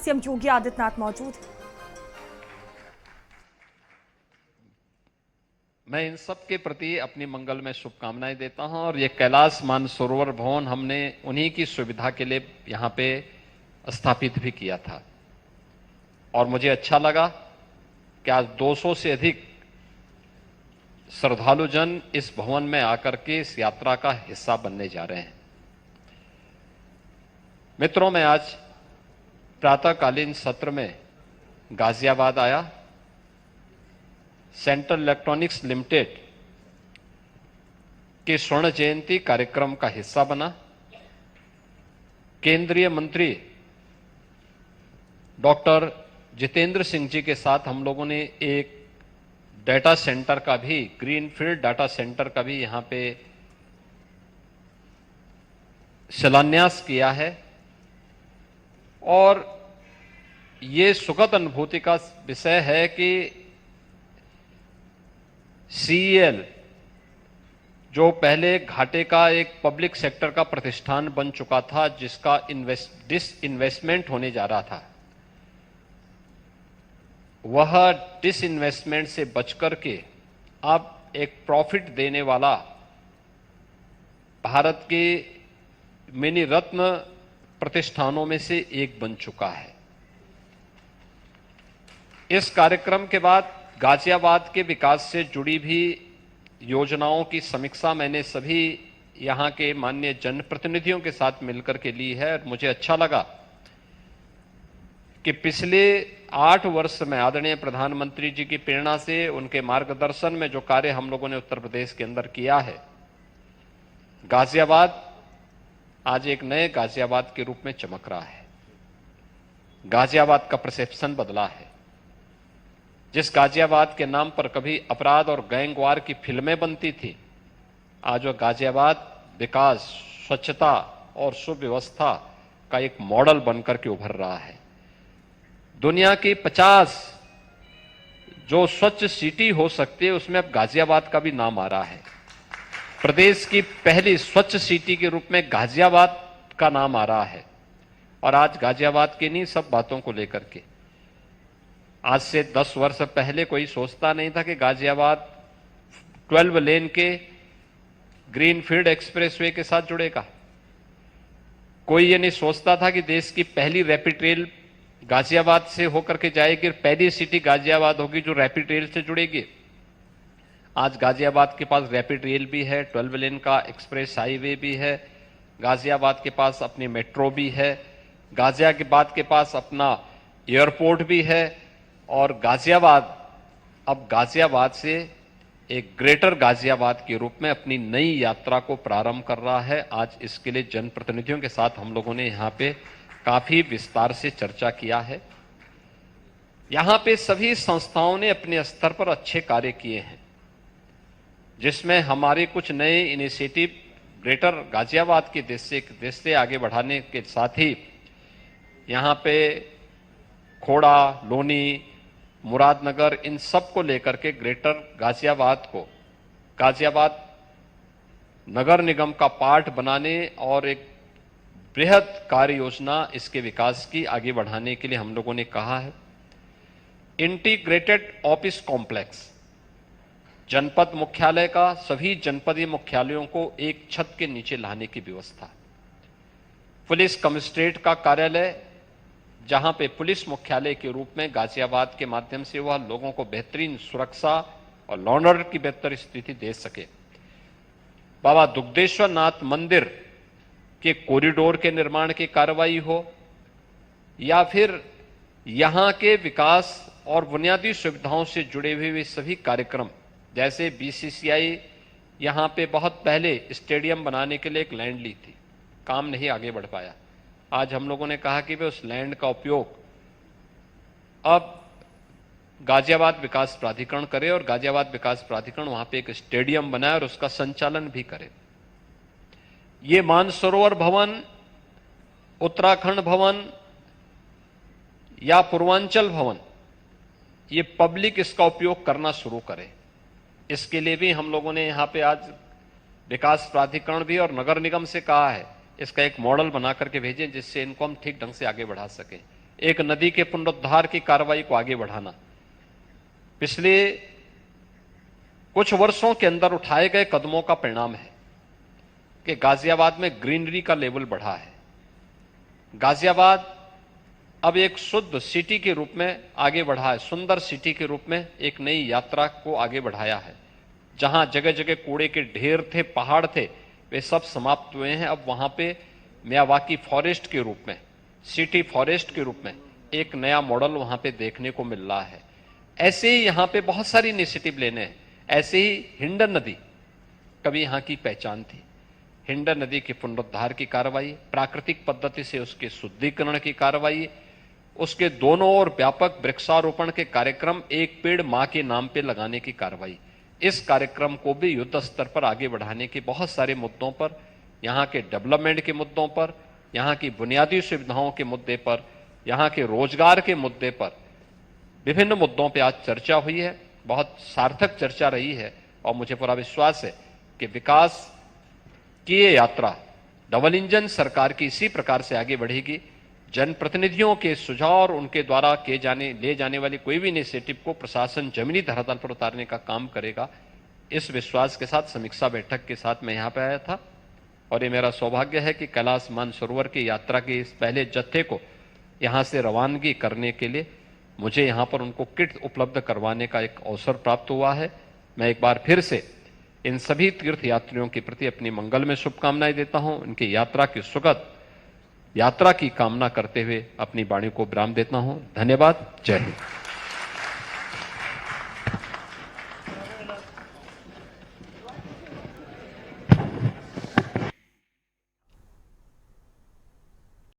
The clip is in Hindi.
सीएम योगी आदित्यनाथ मौजूद। मैं इन सब के प्रति अपनी मंगल में शुभकामनाएं देता हूं और ये कैलाश मानसरोवर भवन हमने उन्हीं की सुविधा के लिए यहां पे स्थापित भी किया था और मुझे अच्छा लगा कि आज 200 से अधिक श्रद्धालु जन इस भवन में आकर के इस यात्रा का हिस्सा बनने जा रहे हैं। मित्रों, मैं आज प्रातःकालीन सत्र में गाजियाबाद आया, सेंट्रल इलेक्ट्रॉनिक्स लिमिटेड के स्वर्ण जयंती कार्यक्रम का हिस्सा बना। केंद्रीय मंत्री डॉक्टर जितेंद्र सिंह जी के साथ हम लोगों ने एक डाटा सेंटर का भी, ग्रीनफील्ड डाटा सेंटर का भी यहां पे शिलान्यास किया है और ये सुखद अनुभूति का विषय है कि CEL जो पहले घाटे का एक पब्लिक सेक्टर का प्रतिष्ठान बन चुका था, जिसका डिसइन्वेस्टमेंट होने जा रहा था, वह डिसइन्वेस्टमेंट से बचकर के अब एक प्रॉफिट देने वाला भारत के मिनी रत्न प्रतिष्ठानों में से एक बन चुका है। इस कार्यक्रम के बाद गाजियाबाद के विकास से जुड़ी भी योजनाओं की समीक्षा मैंने सभी यहां के माननीय जनप्रतिनिधियों के साथ मिलकर के ली है। मुझे अच्छा लगा कि पिछले 8 वर्ष में आदरणीय प्रधानमंत्री जी की प्रेरणा से, उनके मार्गदर्शन में जो कार्य हम लोगों ने उत्तर प्रदेश के अंदर किया है, गाजियाबाद आज एक नए गाजियाबाद के रूप में चमक रहा है। गाजियाबाद का परसेप्शन बदला है। जिस गाजियाबाद के नाम पर कभी अपराध और गैंगवार की फिल्में बनती थी, आज वह गाजियाबाद विकास, स्वच्छता और सुव्यवस्था का एक मॉडल बनकर के उभर रहा है। दुनिया की 50 जो स्वच्छ सिटी हो सकती है, उसमें अब गाजियाबाद का भी नाम आ रहा है। प्रदेश की पहली स्वच्छ सिटी के रूप में गाजियाबाद का नाम आ रहा है और आज गाजियाबाद की नहीं सब बातों को लेकर के, आज से 10 वर्ष पहले कोई सोचता नहीं था कि गाजियाबाद 12 लेन के ग्रीनफील्ड एक्सप्रेसवे के साथ जुड़ेगा। कोई ये नहीं सोचता था कि देश की पहली रैपिड रेल गाजियाबाद से होकर के जाएगी, पहली सिटी गाजियाबाद होगी जो रैपिड रेल से जुड़ेगी। आज गाजियाबाद के पास रैपिड रेल भी है, 12 लेन का एक्सप्रेस हाईवे भी है, गाजियाबाद के पास अपनी मेट्रो भी है, गाजियाबाद के पास अपना एयरपोर्ट भी है और गाजियाबाद अब गाजियाबाद से एक ग्रेटर गाजियाबाद के रूप में अपनी नई यात्रा को प्रारंभ कर रहा है। आज इसके लिए जनप्रतिनिधियों के साथ हम लोगों ने यहाँ पे काफी विस्तार से चर्चा किया है। यहाँ पे सभी संस्थाओं ने अपने स्तर पर अच्छे कार्य किए हैं, जिसमें हमारे कुछ नए इनिशिएटिव ग्रेटर गाजियाबाद के देश से आगे बढ़ाने के साथ ही यहाँ पे खोड़ा, लोनी, मुरादनगर, इन सब को लेकर के ग्रेटर गाजियाबाद को गाजियाबाद नगर निगम का पार्ट बनाने और एक बृहद कार्य योजना इसके विकास की आगे बढ़ाने के लिए हम लोगों ने कहा है। इंटीग्रेटेड ऑफिस कॉम्प्लेक्स, जनपद मुख्यालय का सभी जनपदीय मुख्यालयों को एक छत के नीचे लाने की व्यवस्था, पुलिस कमिश्नरेट का कार्यालय जहां पे पुलिस मुख्यालय के रूप में गाजियाबाद के माध्यम से वह लोगों को बेहतरीन सुरक्षा और लॉ एंड ऑर्डर की बेहतर स्थिति दे सके। बाबा दुग्धेश्वर नाथ मंदिर के कॉरिडोर के निर्माण की कार्रवाई हो या फिर यहां के विकास और बुनियादी सुविधाओं से जुड़े हुए सभी कार्यक्रम, जैसे BCCI यहां पे बहुत पहले स्टेडियम बनाने के लिए एक लैंड ली थी, काम नहीं आगे बढ़ पाया। आज हम लोगों ने कहा कि वे उस लैंड का उपयोग अब गाजियाबाद विकास प्राधिकरण करे और गाजियाबाद विकास प्राधिकरण वहां पे एक स्टेडियम बनाए और उसका संचालन भी करे। ये मानसरोवर भवन, उत्तराखंड भवन या पूर्वांचल भवन, ये पब्लिक इसका उपयोग करना शुरू करे। इसके लिए भी हम लोगों ने यहां पे आज विकास प्राधिकरण भी और नगर निगम से कहा है इसका एक मॉडल बना करके भेजें, जिससे इनको हम ठीक ढंग से आगे बढ़ा सकें। एक नदी के पुनरुद्धार की कार्रवाई को आगे बढ़ाना, पिछले कुछ वर्षों के अंदर उठाए गए कदमों का परिणाम है कि गाजियाबाद में ग्रीनरी का लेवल बढ़ा है। गाजियाबाद अब एक शुद्ध सिटी के रूप में आगे बढ़ा है, सुंदर सिटी के रूप में एक नई यात्रा को आगे बढ़ाया है। जहां जगह जगह कूड़े के ढेर थे, पहाड़ थे, वे सब समाप्त हुए हैं। अब वहां पे मियावाकी फॉरेस्ट के रूप में, सिटी फॉरेस्ट के रूप में एक नया मॉडल वहां पे देखने को मिल रहा है। ऐसे ही यहां पे बहुत सारी इनिशिएटिव लेने हैं। ऐसे ही हिंडन नदी कभी यहां की पहचान थी। हिंडन नदी के पुनरुद्धार की कार्रवाई, प्राकृतिक पद्धति से उसके शुद्धिकरण की कार्रवाई, उसके दोनों ओर व्यापक वृक्षारोपण के कार्यक्रम, एक पेड़ मां के नाम पे लगाने की कार्रवाई, इस कार्यक्रम को भी युद्ध स्तर पर आगे बढ़ाने के बहुत सारे मुद्दों पर, यहां के डेवलपमेंट के मुद्दों पर, यहां की बुनियादी सुविधाओं के मुद्दे पर, यहां के रोजगार के मुद्दे पर, विभिन्न मुद्दों पर आज चर्चा हुई है। बहुत सार्थक चर्चा रही है और मुझे पूरा विश्वास है कि विकास की ये यात्रा डबल इंजन सरकार की इसी प्रकार से आगे बढ़ेगी। जनप्रतिनिधियों के सुझाव और उनके द्वारा ले जाने वाली कोई भी इनिशिएटिव को प्रशासन जमीनी धरातल पर उतारने का काम करेगा। इस विश्वास के साथ समीक्षा बैठक के साथ मैं यहां पर आया था और ये मेरा सौभाग्य है कि कैलाश मानसरोवर की यात्रा के इस पहले जत्थे को यहां से रवानगी करने के लिए मुझे यहां पर उनको किट उपलब्ध करवाने का एक अवसर प्राप्त हुआ है। मैं एक बार फिर से इन सभी तीर्थ यात्रियों के प्रति अपनी मंगल में शुभकामनाएं देता हूं। उनकी यात्रा की सुखद यात्रा की कामना करते हुए अपनी वाणी को विराम देता हूं। धन्यवाद। जय हिंद।